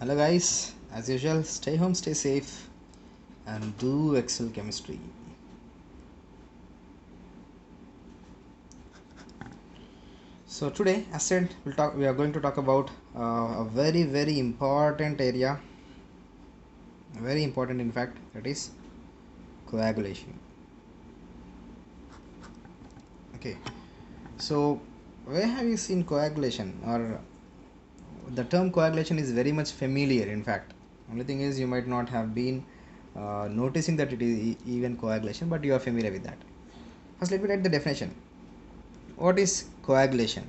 Hello guys, as usual, stay home, stay safe, and do Excel chemistry. So today, as said, we are going to talk about a very important area, very important in fact, that is coagulation. Okay, so where have you seen coagulation? Or the term coagulation is very much familiar. In fact, only thing is you might not have been noticing that it is even coagulation, but you are familiar with that. First, let me write the definition. What is coagulation?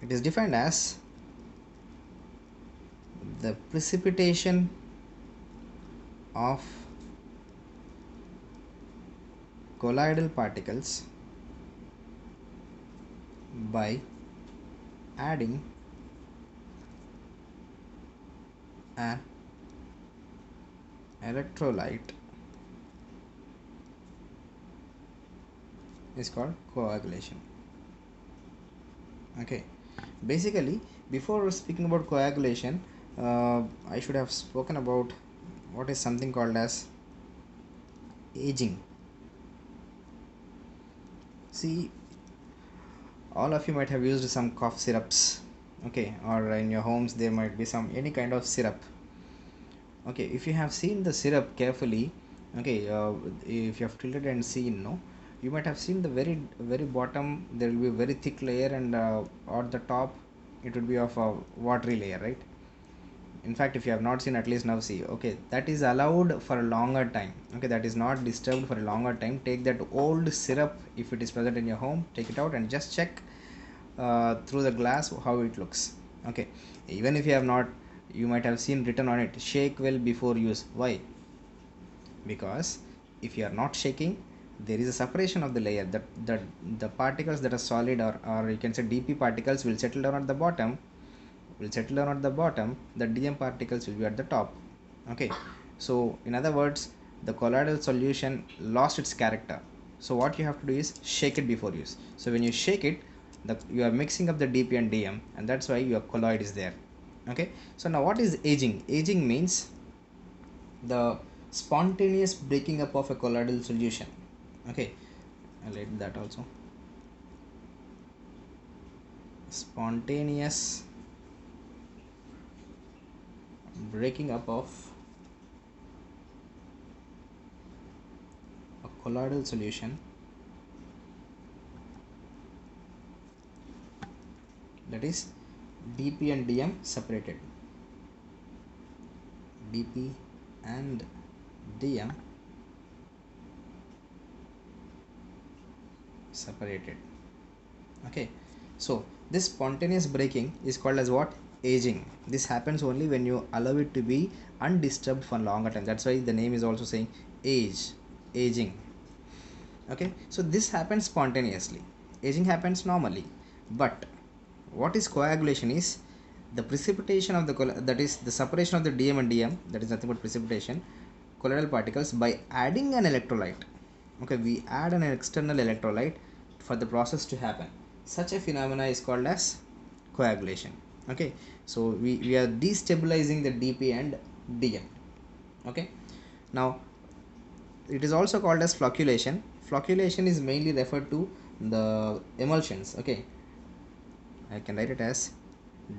It is defined as the precipitation of colloidal particles by adding an electrolyte is called coagulation. Okay, basically, before speaking about coagulation, I should have spoken about what is something called as aging. See, all of you might have used some cough syrups, okay, or in your homes there might be some any kind of syrup. Okay, if you have seen the syrup carefully, okay, if you have tilted and seen, no, you might have seen the very bottom there will be a very thick layer, and at the top it would be of a watery layer, right? In fact, if you have not seen, at least now see. Okay, that is allowed for a longer time. Okay, that is not disturbed for a longer time. Take that old syrup, if it is present in your home, take it out and just check through the glass how it looks. Okay, even if you have not, you might have seen written on it, shake well before use. Why? Because if you are not shaking, there is a separation of the layer, that the particles that are solid, or you can say dp particles, will settle down at the bottom, the dm particles will be at the top. Okay, so in other words, the colloidal solution lost its character. So what you have to do is shake it before use. So when you shake it, you are mixing up the dp and dm, and that's why your colloid is there. Okay, so now what is aging? Aging means the spontaneous breaking up of a colloidal solution. Okay, I'll write that also. Spontaneous breaking up of a colloidal solution, that is dp and dm separated. dp and dm separated. Okay, so this spontaneous breaking is called as what? Aging. This happens only when you allow it to be undisturbed for longer time. That's why the name is also saying aging. Okay, so this happens spontaneously, aging happens normally. But what is coagulation is the precipitation of the that is the separation of the dm and dm, that is nothing but precipitation, colloidal particles, by adding an electrolyte. Okay, we add an external electrolyte for the process to happen. Such a phenomena is called as coagulation. Okay, so we are destabilizing the dp and dm. Okay, now it is also called as flocculation. Flocculation is mainly referred to the emulsions. Okay, I can write it as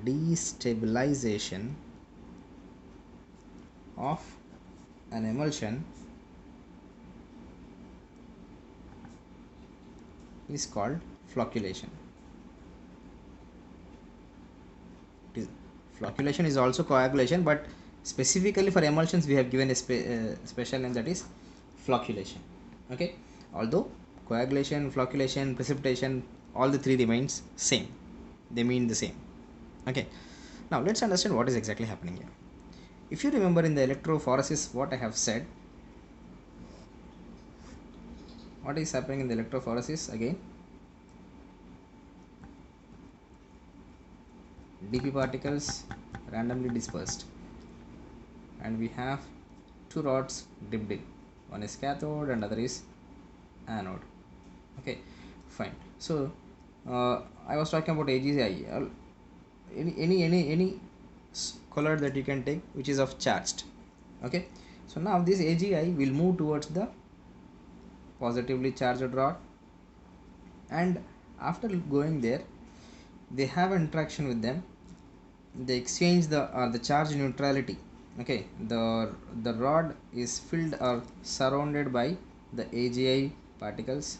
destabilization of an emulsion is called flocculation. Flocculation is also coagulation, but specifically for emulsions we have given a special name, that is flocculation. Okay, although coagulation, flocculation, precipitation, all the three remains same, they mean the same. Okay, now let's understand what is exactly happening here. If you remember in the electrophoresis, what I have said, what is happening in the electrophoresis again? dp particles randomly dispersed, and we have two rods dipped in. One is cathode and other is anode. Okay, fine. So I was talking about AGI. Any colloid that you can take which is of charged. Okay, so now this AgI will move towards the positively charged rod, and after going there they have an interaction with them, they exchange the charge neutrality. Okay, the rod is filled or surrounded by the AgI particles,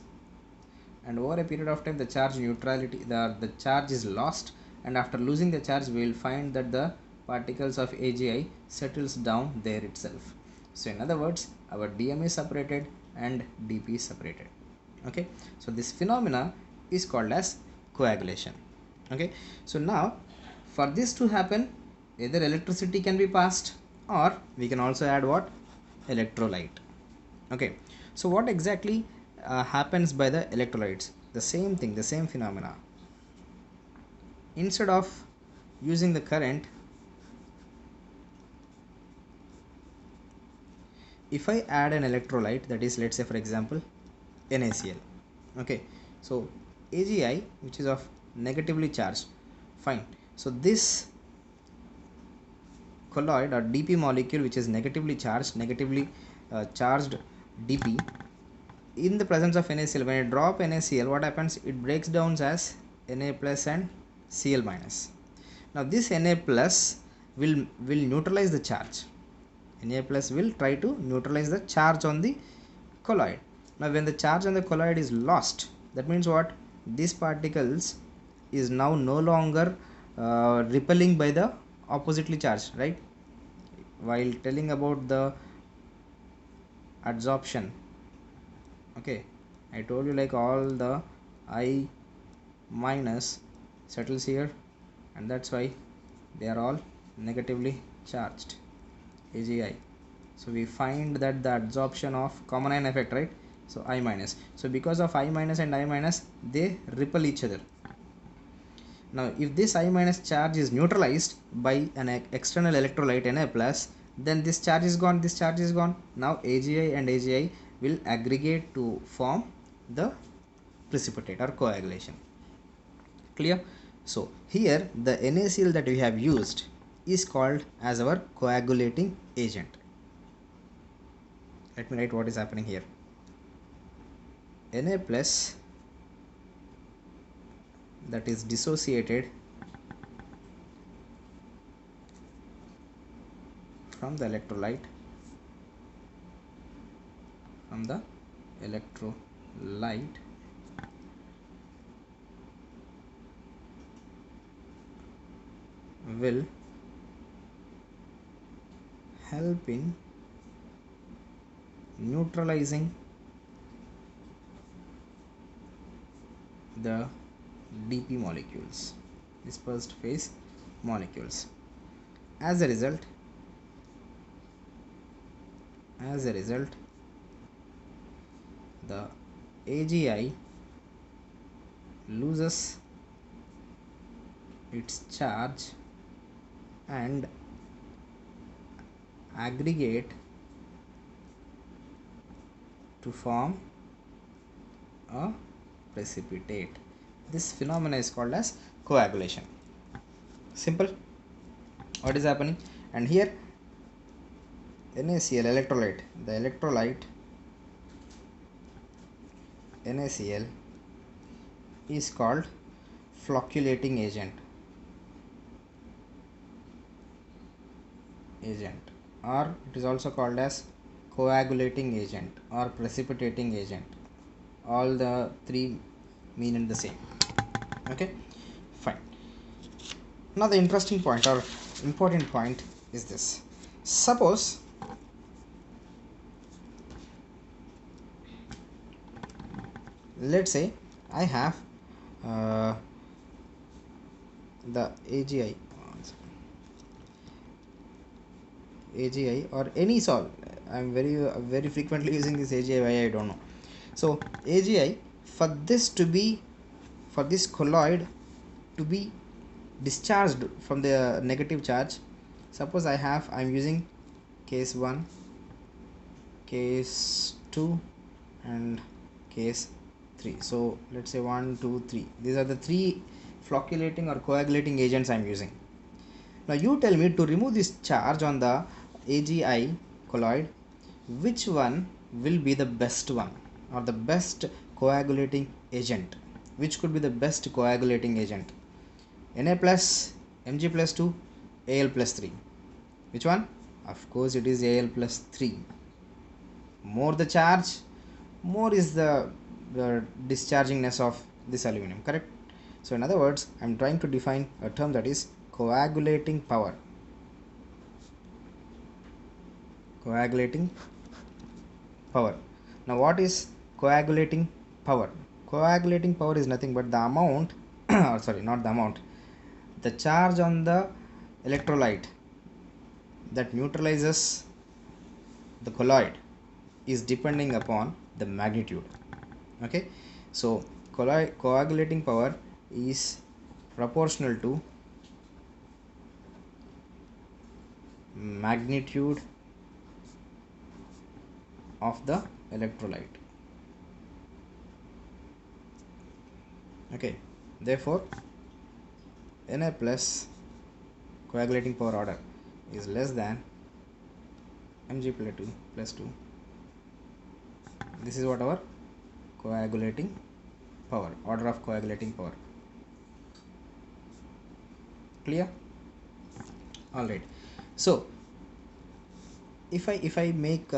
and over a period of time the charge neutrality, the charge is lost, and after losing the charge we will find that the particles of AgI settles down there itself. So in other words, our DM is separated and DP is separated. Okay, so this phenomena is called as coagulation. Okay, so now for this to happen, either electricity can be passed, or we can also add what, electrolyte. Okay, so what exactly happens by the electrolytes? The same thing, the same phenomena. Instead of using the current, if I add an electrolyte, that is, let's say for example NaCl. Okay, so AgI, which is of negatively charged, fine, so this colloid or DP molecule which is negatively charged DP, in the presence of NaCl, when I drop NaCl, what happens, it breaks down as Na plus and Cl minus. Now this Na plus will neutralize the charge. Na plus will try to neutralize the charge on the colloid. Now when the charge on the colloid is lost, that means what, these particles is now no longer repelling by the oppositely charged, right? While telling about the adsorption, okay, I told you like all the I minus settles here, and that's why they are all negatively charged AgI. So we find that the adsorption of common ion effect, right? So I minus, so because of I minus and I minus, they repel each other. Now if this I minus charge is neutralized by an external electrolyte Na plus, then this charge is gone, this charge is gone. Now AgI and AgI will aggregate to form the precipitate or coagulation. Clear? So here the NaCl that we have used is called as our coagulating agent. Let me write what is happening here. Na plus, that is dissociated from the electrolyte, will help in neutralizing the DP molecules, dispersed phase molecules. As a result, the AgI loses its charge and aggregate to form a precipitate. This phenomena is called as coagulation. Simple. What is happening? And here NaCl electrolyte, the electrolyte NaCl is called flocculating agent, or it is also called as coagulating agent or precipitating agent. All the three mean the same. Okay, fine. Now the interesting point or important point is this. Suppose let's say I have the AgI or any sol. I'm very frequently using this AgI, why I don't know. So AgI, for this colloid to be discharged from the negative charge, suppose I'm using case 1, case 2 and case 3. So let's say 1, 2, 3. These are the 3 flocculating or coagulating agents I'm using. Now you tell me, to remove this charge on the AgI colloid, which one will be the best one, or the best coagulating agent? Which could be the best coagulating agent? Na plus, Mg plus 2, Al plus 3. Which one? Of course it is Al plus 3. More the charge, more is the dischargingness of this aluminum, correct? So in other words, I am trying to define a term that is coagulating power. Coagulating power. Now what is coagulating power? Coagulating power is nothing but the amount or sorry, not the amount, the charge on the electrolyte that neutralizes the colloid is depending upon the magnitude. Okay, so coagulating power is proportional to magnitude of the electrolyte. Okay, therefore Na plus coagulating power order is less than Mg plus 2. This is what our coagulating power, order of coagulating power. Clear? All right. So if I make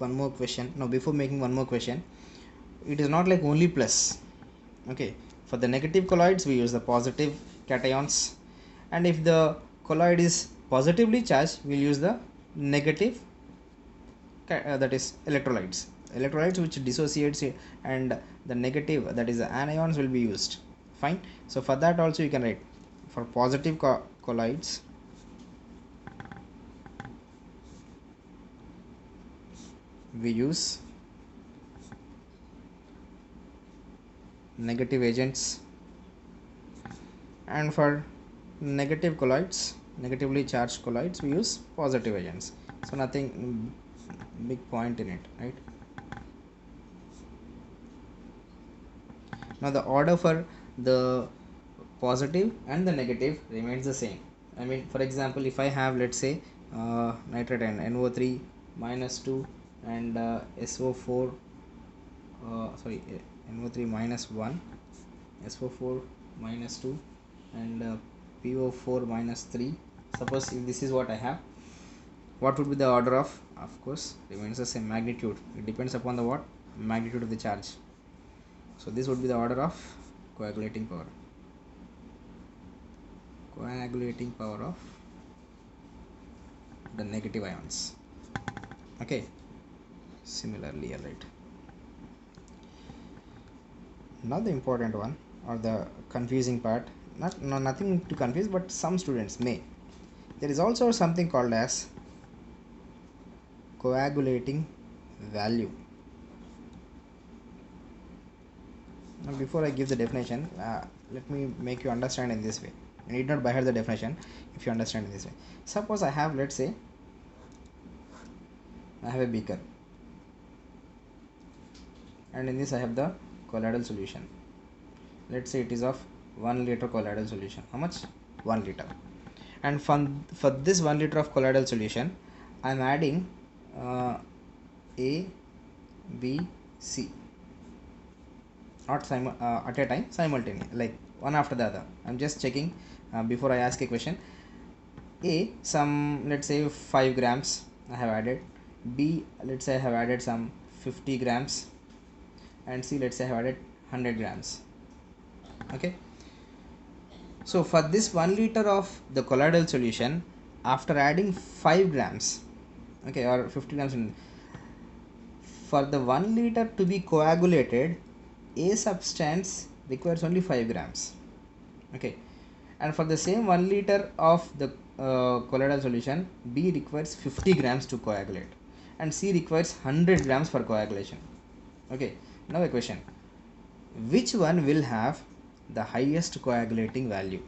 one more question. Now before making one more question, it is not like only plus. Okay, for the negative colloids we use the positive cations, and if the colloid is positively charged, we'll use the negative that is electrolytes which dissociates, and the negative, that is the anions, will be used. Fine. So for that also you can write, for positive colloids we use negative agents, and for negative colloids, negatively charged colloids, we use positive agents. So nothing big point in it, right? Now the order for the positive and the negative remains the same. I mean, for example, if I have, let's say, nitrate and NO3 minus 2 and SO4 NO3 minus 1, SO4 minus 2 and PO4 minus 3. Suppose if this is what I have, what would be the order of? Of course remains the same, magnitude. It depends upon the what? Magnitude of the charge. So this would be the order of coagulating power. Coagulating power of the negative ions. Okay, similarly, alright. Now the important one, or the confusing part, nothing to confuse, but some students may. There is also something called as coagulating value. Now before I give the definition, let me make you understand in this way. You need not by heart the definition if you understand in this way. Suppose I have, let's say, I have a beaker, and in this I have the colloidal solution. Let's say it is of 1 liter colloidal solution. How much? 1 liter. And for this 1 liter of colloidal solution, I am adding A, B, C, not at a time, simultaneously, like one after the other. I am just checking before I ask a question. A, some, let's say 5 grams I have added. B, let's say I have added some 50 grams, and C, let's say I have added 100 grams. Okay, so for this 1 liter of the colloidal solution, after adding 5 grams, okay, or 50 grams, for the 1 liter to be coagulated, A substance requires only 5 grams. Okay, and for the same 1 liter of the colloidal solution, B requires 50 grams to coagulate, and C requires 100 grams for coagulation. Okay, now a question: which one will have the highest coagulating value?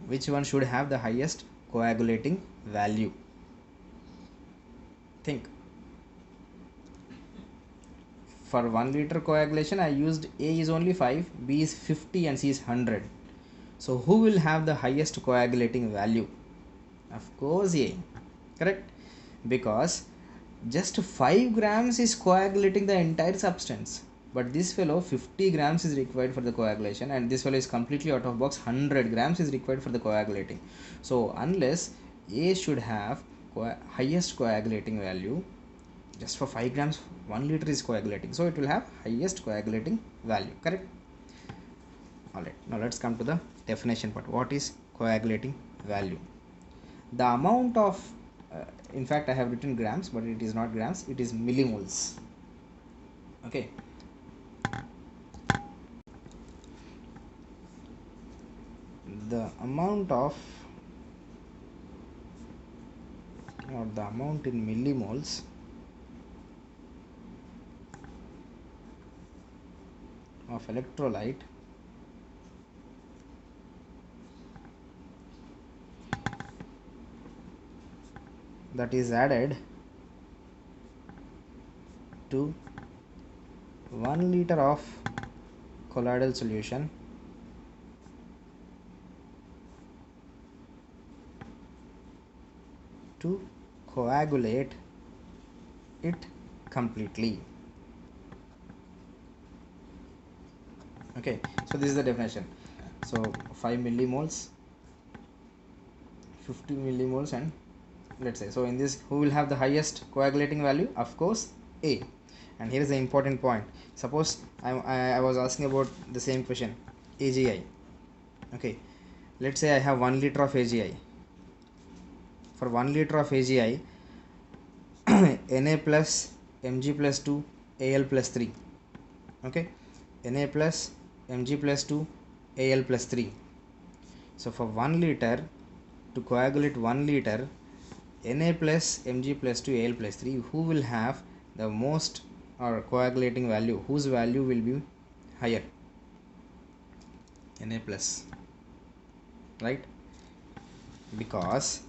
Which one should have the highest coagulating value? Think. For 1 liter coagulation, I used A is only 5, B is 50, and C is 100. So who will have the highest coagulating value? Of course A. Correct? Because just 5 grams is coagulating the entire substance, but this fellow 50 grams is required for the coagulation, and this fellow is completely out of box, 100 grams is required for the coagulating. So unless A should have highest coagulating value, just for 5 grams 1 liter is coagulating, so it will have highest coagulating value. Correct? Alright, now let's come to the definition part. What is coagulating value? The amount of in fact I have written grams, but it is not grams, it is millimoles. Okay, the amount of, or the amount in millimoles of electrolyte that is added to 1 liter of colloidal solution to coagulate it completely. Okay, so this is the definition. So 5 millimoles, 50 millimoles, and let's say, so in this, who will have the highest coagulating value? Of course A. And here is the important point. Suppose I was asking about the same question, AGI. Okay, let's say I have 1 liter of AGI. For 1 liter of AGI, Na plus Mg plus 2 Al plus 3. Okay, Na plus Mg plus 2 Al plus 3. So for 1 liter, to coagulate 1 liter, Na plus Mg plus 2 Al plus 3, who will have the most or coagulating value, whose value will be higher? Na plus, right? Because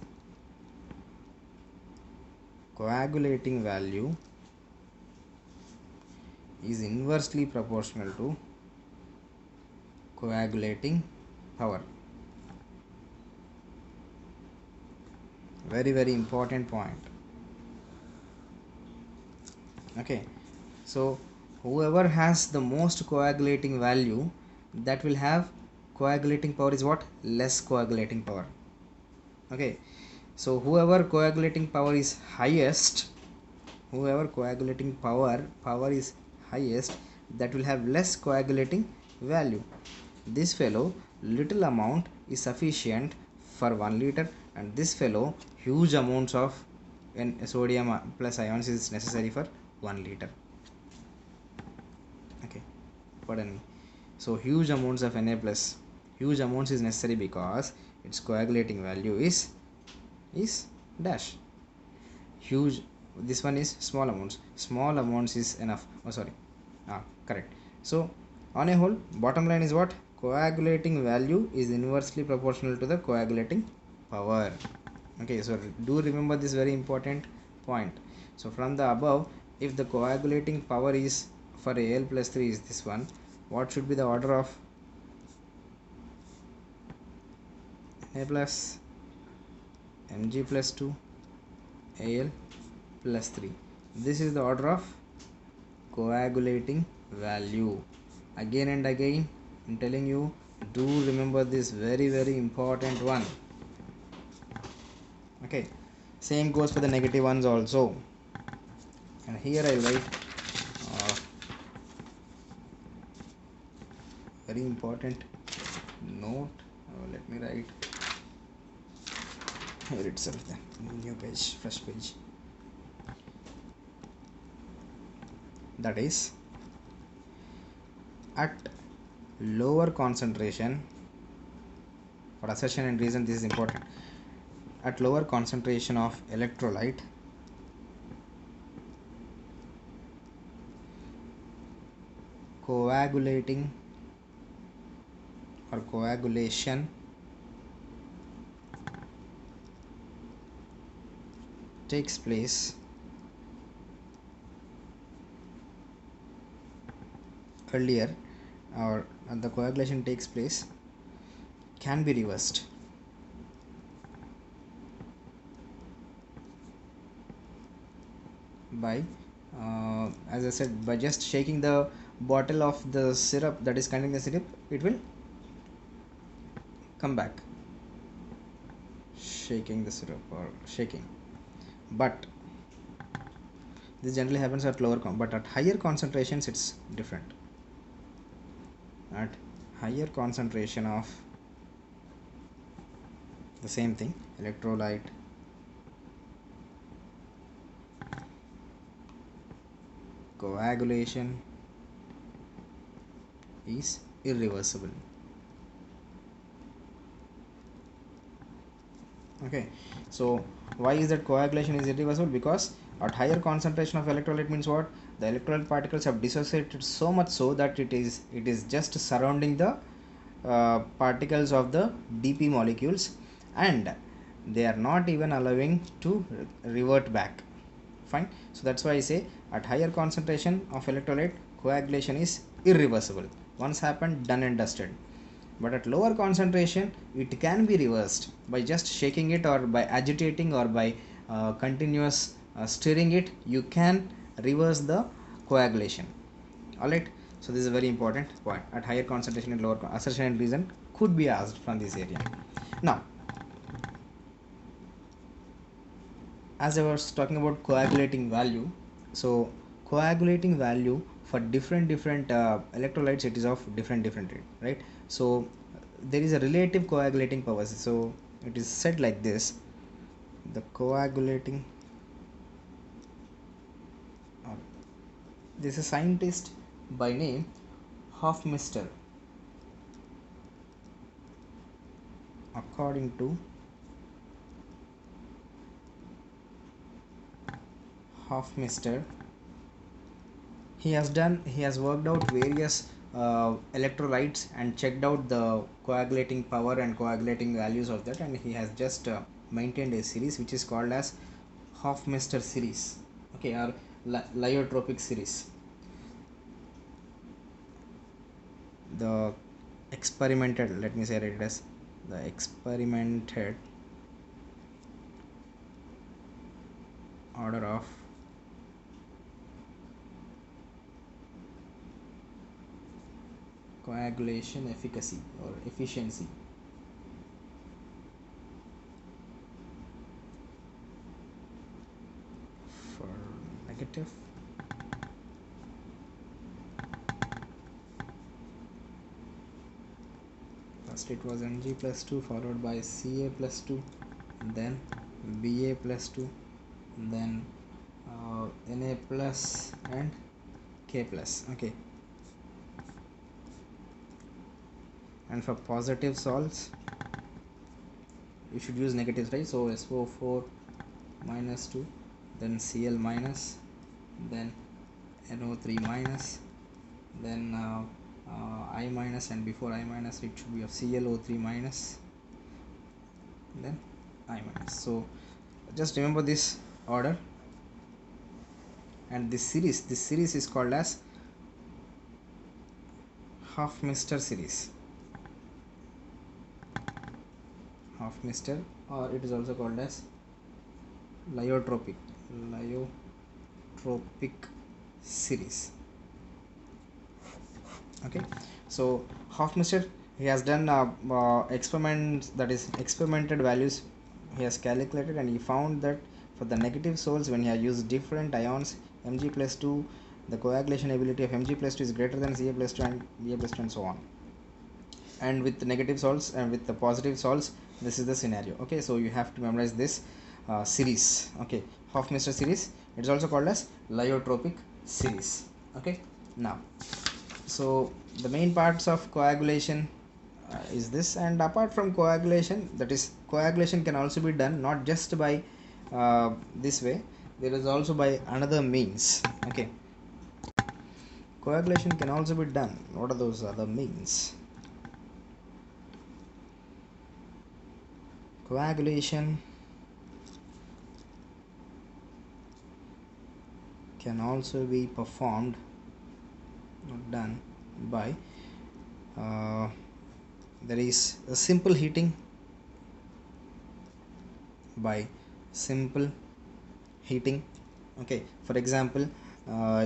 coagulating value is inversely proportional to coagulating power. Very, very important point. Okay, so whoever has the most coagulating value, that will have coagulating power is what? Less coagulating power. Okay, so whoever coagulating power is highest, whoever coagulating power is highest, that will have less coagulating value. This fellow, little amount is sufficient for 1 liter, and this fellow, huge amounts of sodium plus ions is necessary for 1 liter. Okay, pardon me. So huge amounts of Na plus, huge amounts is necessary because its coagulating value is dash. Huge, this one is small amounts is enough. Oh sorry, correct. So on a whole, bottom line is what? Coagulating value is inversely proportional to the coagulating power. Okay, so do remember this very important point. So from the above, if the coagulating power is for Al plus 3 is this one, what should be the order of Na plus Mg plus 2 Al plus 3? This is the order of coagulating value. Again and again I'm telling you, do remember this very, very important one. Okay, same goes for the negative ones also. And here I write very important note. Let me write here itself, then new page, fresh page. That is, at lower concentration, for assertion and reason this is important, at lower concentration of electrolyte, coagulating or coagulation takes place earlier, or the coagulation takes place can be reversed by as I said, by just shaking the bottle of the syrup that is containing the syrup, it will come back. Shaking the syrup or shaking, but this generally happens at lower but at higher concentrations it's different. At higher concentration of the same thing, electrolyte, coagulation is irreversible. Okay, so why is that coagulation is irreversible? Because at higher concentration of electrolyte means what? The electrolyte particles have dissociated so much so that it is just surrounding the particles of the DP molecules, and they are not even allowing to revert back. Fine. So that's why I say at higher concentration of electrolyte, coagulation is irreversible. Once happened, done and dusted. But at lower concentration it can be reversed by just shaking it, or by agitating, or by continuous stirring it. You can reverse the coagulation. Alright, so this is a very important point. At higher concentration and lower assertion and reason could be asked from this area. Now, as I was talking about coagulating value, so coagulating value for different electrolytes, it is of different rate, right? So there is a relative coagulating power. So it is said like this: the coagulating, this is a scientist by name Hofmeister. According to Hofmeister, he has worked out various electrolytes and checked out the coagulating power and coagulating values of that, and he has just maintained a series which is called as Hofmeister series, okay, or Lyotropic series. The experimented, let me say it as the experimented order of coagulation efficacy or efficiency. For negative, first it was Mg plus 2 followed by Ca plus 2, then Ba plus 2, then Na plus and K plus. Okay, and for positive salts you should use negatives, right? So SO4 minus 2, then Cl minus, then NO3 minus, then I minus, and before I minus it should be of ClO3 minus, then I minus. So just remember this order, and this series is called as Hofmeister series. Hofmeister, or it is also called as Lyotropic series. Okay, so Hofmeister, he has done experiments, that is experimented values he has calculated, and he found that for the negative soles, when he has used different ions Mg plus 2, the coagulation ability of Mg plus 2 is greater than Ca plus 2 and Ba plus 2 and so on. And with the negative salts and with the positive salts, this is the scenario. Okay, so you have to memorize this series. Okay, Hofmeister series, it is also called as Lyotropic series. Okay, now, so the main parts of coagulation is this, and apart from coagulation, that is coagulation can also be done not just by this way, there is also by another means. Okay, coagulation can also be done. What are those other means? Coagulation can also be performed, not done, by there is a simple heating. By simple heating, okay, for example, uh,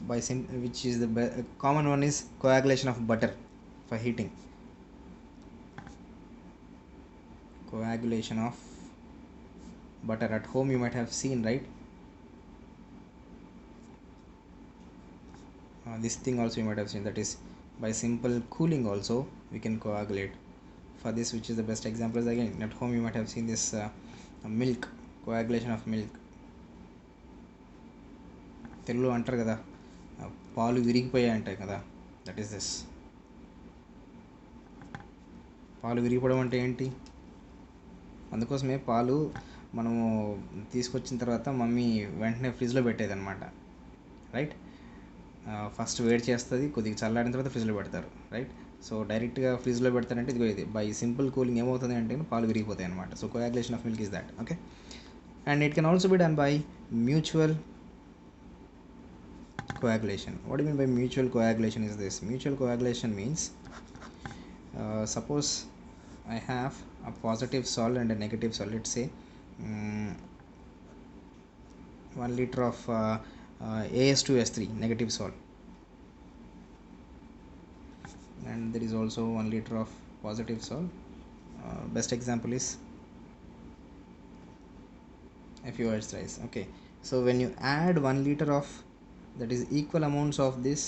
which is the common one is coagulation of butter for heating. Coagulation of butter at home you might have seen, right? This thing also you might have seen, that is by simple cooling also we can coagulate. For this, which is the best example, is again at home you might have seen this milk, coagulation of milk. తెలుగులో అంటారు కదా, పాలు విరిగిపోయాయి అంటాయి కదా, that is this. పాలు విరిగిపోవడం అంటే ఏంటి? అందుకోసమే పాలు మనము తీసుకొచ్చిన తర్వాత మమ్మీ వెంటనే ఫ్రిడ్జ్లో పెట్టేదన్నమాట, రైట్? ఫస్ట్ వేడి చేస్తుంది, కొద్దిగా చల్లారిన తర్వాత ఫ్రిడ్జ్లో పెడతారు, రైట్? సో డైరెక్ట్గా ఫ్రిడ్జ్లో పెడతారంటే ఇది బై సింపుల్ కూలింగ్ ఏమవుతుంది అంటే పాలు విరిగిపోతాయి అనమాట. So coagulation of milk is that, okay. And it can also be done by mutual coagulation. What do you mean by mutual coagulation is this? Mutual coagulation means, suppose I have a positive salt and a negative salt. Let's say 1 liter of AS2S3 negative salt, and there is also 1 liter of positive salt. Best example is FOS rice, okay. So when you add 1 liter of, that is equal amounts of this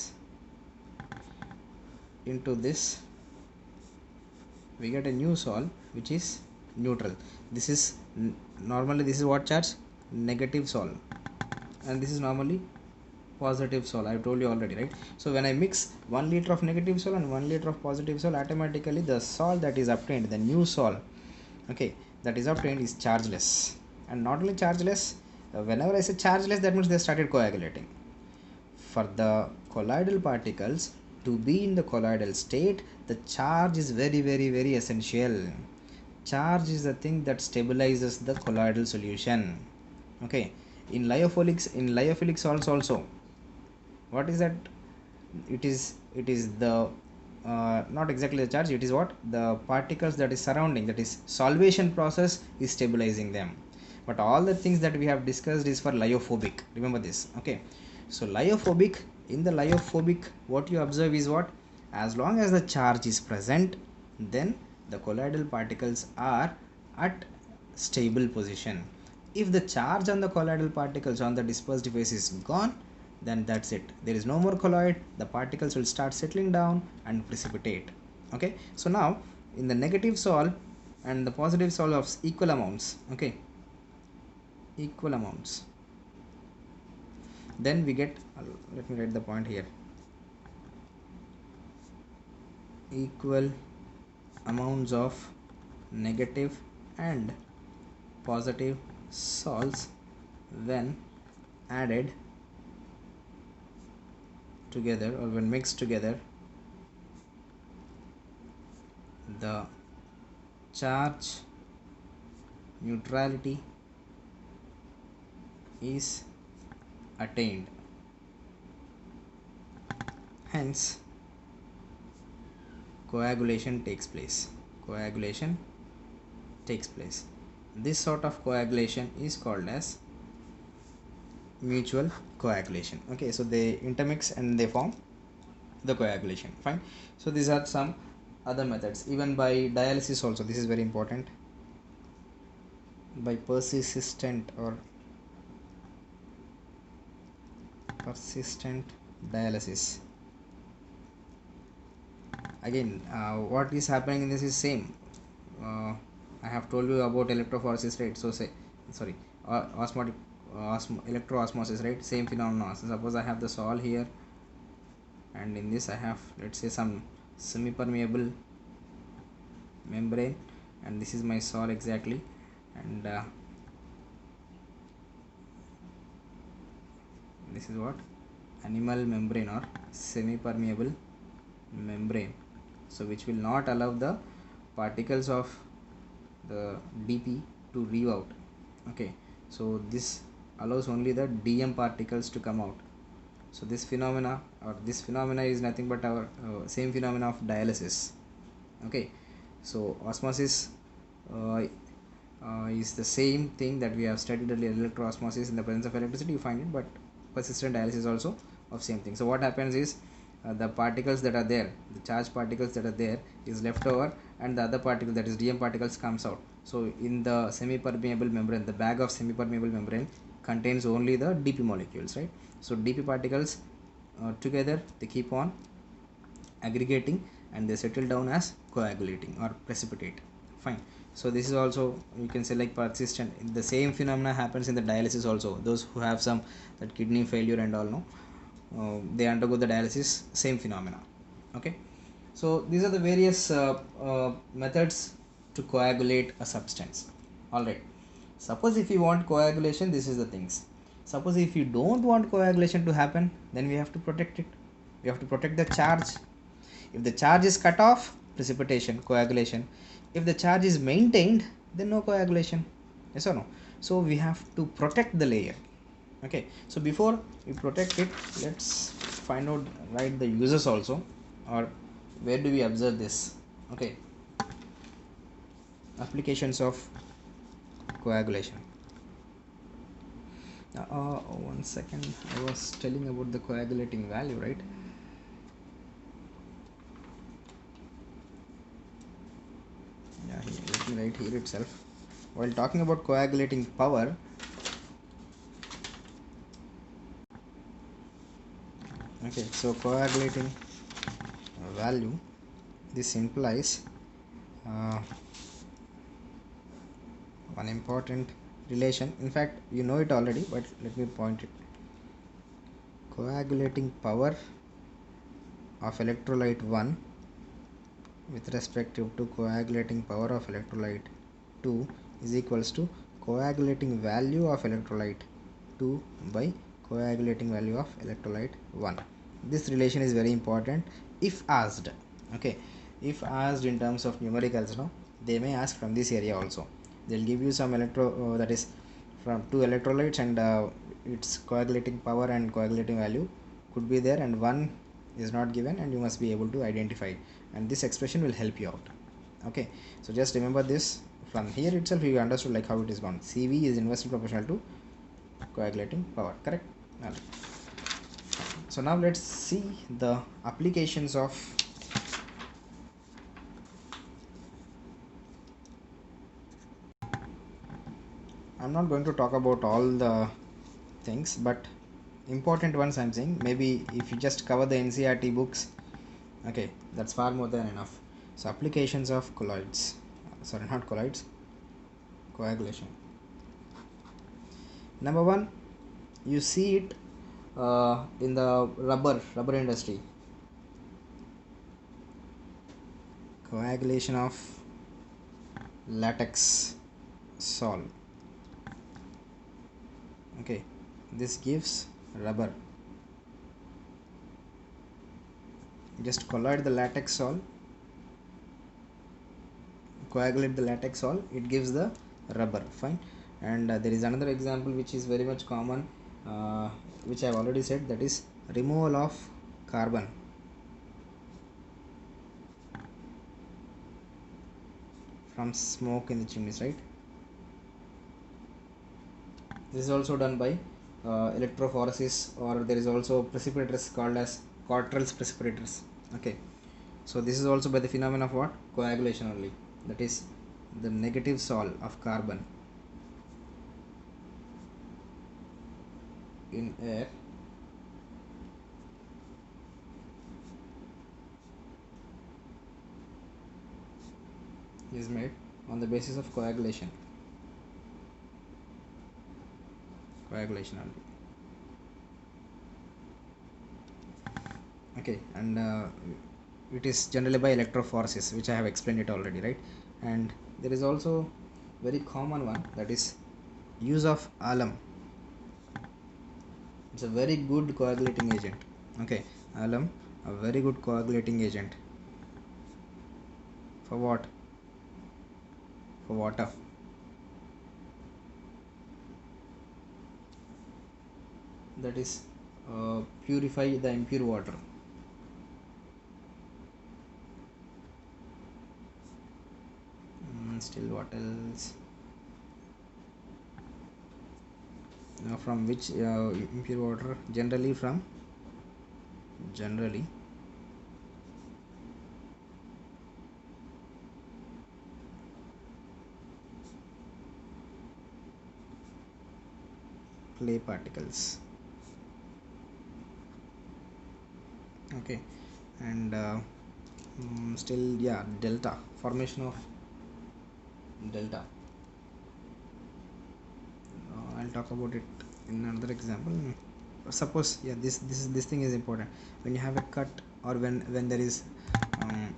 into this, we get a new salt which is neutral. This is normally, this is what charge? Negative salt, and this is normally positive salt. I have told you already, right? So when I mix 1 liter of negative salt and 1 liter of positive salt, automatically the salt that is obtained, the new salt, okay, that is obtained is chargeless. And not only chargeless, whenever I say chargeless, that means they started coagulating. For the colloidal particles to be in the colloidal state, the charge is very, very, very essential. Charge is the thing that stabilizes the colloidal solution, okay. In lyophilic salts also, what is that? It is the not exactly the charge, it is what the particles that is surrounding, that is solvation process is stabilizing them. But all the things that we have discussed is for lyophobic, remember this, okay. So lyophobic, in the lyophobic, what you observe is what? As long as the charge is present, then the colloidal particles are at stable position. If the charge on the colloidal particles on the dispersed phase is gone, then that's it, there is no more colloid, the particles will start settling down and precipitate, okay. So now in the negative salt and the positive salt of equal amounts, okay, equal amounts, then we get, let me write the point here, equal amounts of negative and positive salts when added together or when mixed together, the charge neutrality is attained. Hence coagulation takes place. This sort of coagulation is called as mutual coagulation, okay. So they intermix and they form the coagulation, fine. So these are some other methods, even by dialysis also. This is very important. By persistent dialysis, again what is happening in this is same. I have told you about electrophoresis, right? So say, sorry, osmotic electroosmosis, right? Same phenomena. So suppose I have the salt here, and in this I have, let's say, some semi-permeable membrane, and this is my salt exactly, and this is what? Animal membrane or semi-permeable membrane, so which will not allow the particles of the DP to leave out, okay. So this allows only the DM particles to come out. So this phenomena is nothing but our same phenomena of dialysis, okay. So osmosis uh, is the same thing that we have studied earlier. Electroosmosis, in the presence of electricity you find it, but persistent dialysis also of same thing. So what happens is, the particles that are there, the charged particles that are there is left over, and the other particle, that is DM particles, comes out. So in the semi-permeable membrane, the bag of semi-permeable membrane contains only the DP molecules, right? So DP particles together they keep on aggregating and they settle down as coagulating or precipitate. Fine. So this is also, you can say, like persistent. The same phenomena happens in the dialysis also. Those who have some that kidney failure and all, no, they undergo the dialysis, same phenomena. Okay. So these are the various methods to coagulate a substance. All right. Suppose if you want coagulation, this is the things. Suppose if you don't want coagulation to happen, then we have to protect it. We have to protect the charge. If the charge is cut off, precipitation, coagulation. If the charge is maintained, then no coagulation. Yes or no? So we have to protect the layer. Okay. So before we protect it, let's find out, write the uses also, or where do we observe this. Okay. Applications of coagulation. One second, I was telling about the coagulating value, right? Yeah, let me write here itself. While talking about coagulating power, okay, so coagulating value, this implies one important relation. In fact, you know it already, but let me point it. Coagulating power of electrolyte 1 with respect to coagulating power of electrolyte 2 is equals to coagulating value of electrolyte 2 by coagulating value of electrolyte 1. This relation is very important if asked. Okay, if asked in terms of numericals, no, they may ask from this area also. They'll give you some that is from two electrolytes, and its coagulating power and coagulating value could be there, and one is not given, and you must be able to identify, and this expression will help you out. Okay, so just remember this. From here itself you understood like how it is gone. CV is inversely proportional to coagulating power, correct? So now let's see the applications of I'm not going to talk about all the things, but important ones I'm saying. Maybe if you just cover the NCERT books, okay, that's far more than enough. So applications of colloids, sorry, not colloids, coagulation. Number one, you see it in the rubber industry. Coagulation of latex sol. Okay, this gives rubber. Just colloid the latex sol, coagulate the latex sol, it gives the rubber. Fine. And there is another example which is very much common, which I have already said, that is removal of carbon. From smoke in the chimneys, right? This is also done by electrophoresis, or there is also precipitators called as Cottrell's precipitators. Okay, so this is also by the phenomenon of what? Coagulation only, that is the negative sol of carbon in air is made on the basis of coagulation only. Okay, and it is generally by electrophoresis, which I have explained it already, right? And there is also very common one, that is use of alum. It's a very good coagulating agent. Okay, alum, a very good coagulating agent. For what? For water. That is purify the impure water. Still, what else? From which impure water? Generally clay particles. Okay, and still, yeah, delta, formation of delta. I'll talk about it in another example. Suppose, yeah, this thing is important. When you have a cut, or when there is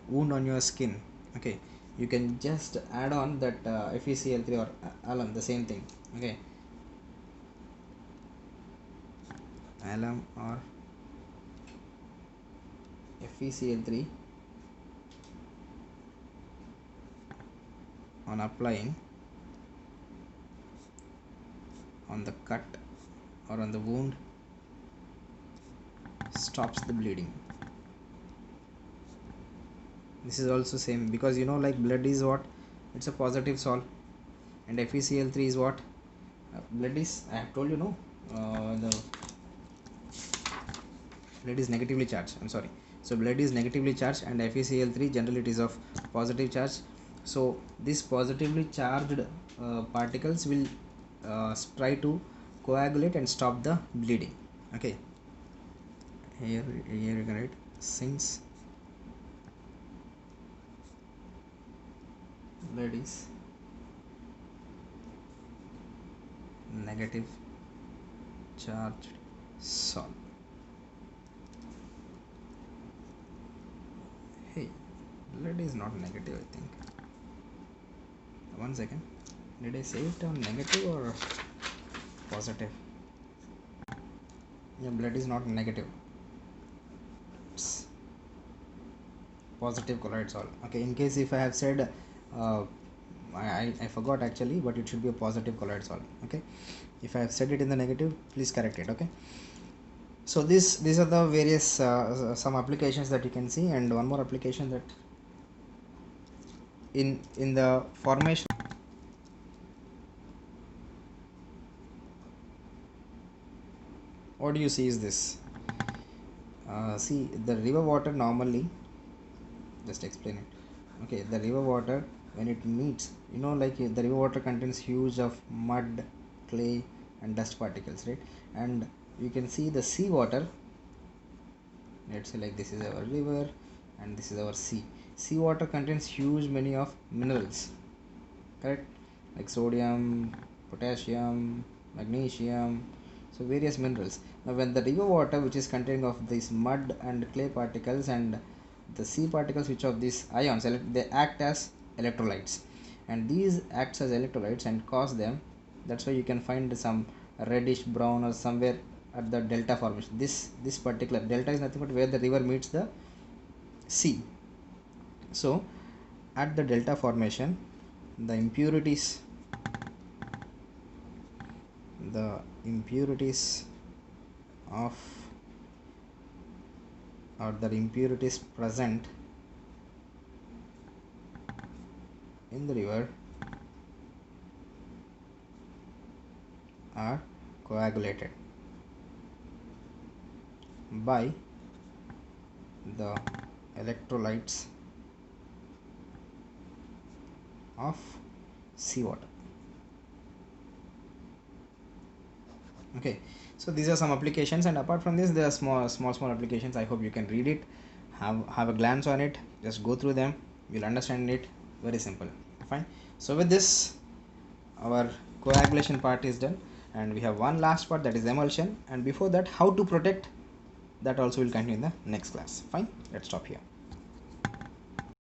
wound on your skin, okay, you can just add on that FeCl3 or alum, the same thing. Okay, alum or FeCl3 on applying on the cut or on the wound stops the bleeding. This is also same, because like blood is what, it's a positive salt, and FeCl3 is what, blood is, I have told you, no, the blood is negatively charged, I'm sorry. So blood is negatively charged, and FeCl3 generally it is of positive charge. So these positively charged particles will try to coagulate and stop the bleeding. Okay, here you can write, since blood is negative charged salt. Hey, blood is not negative, I think. One second, did I say it on negative or positive? Yeah, blood is not negative, it's positive chloride salt. Okay, in case if I have said I forgot actually, but it should be a positive chloride salt. Okay, if I have said it in the negative, please correct it. Okay, so these are the various some applications that you can see, and one more application, that in the formation, what do you see is this. See, the river water normally, just explain it. Okay, the river water, when it meets, like the river water contains huge of mud, clay and dust particles, right? And you can see the sea water, let's say like this is our river and this is our sea. Sea water contains huge many of minerals, correct, like sodium, potassium, magnesium, so various minerals. Now when the river water, which is containing of these mud and clay particles, and the sea particles, which of these ions, they act as electrolytes, and these acts as electrolytes and cause them, that's why you can find some reddish brown or somewhere at the delta formation. This particular delta is nothing but where the river meets the sea. So at the delta formation, the impurities of, or the impurities present in the river are coagulated by the electrolytes of seawater. Okay, so these are some applications, and apart from this there are small applications. I hope you can read it, have a glance on it, just go through them, you'll understand it. Very simple. Fine. So with this, our coagulation part is done, and we have one last part, that is emulsion, and before that, how to protect, that also will continue in the next class. Fine, let's stop here.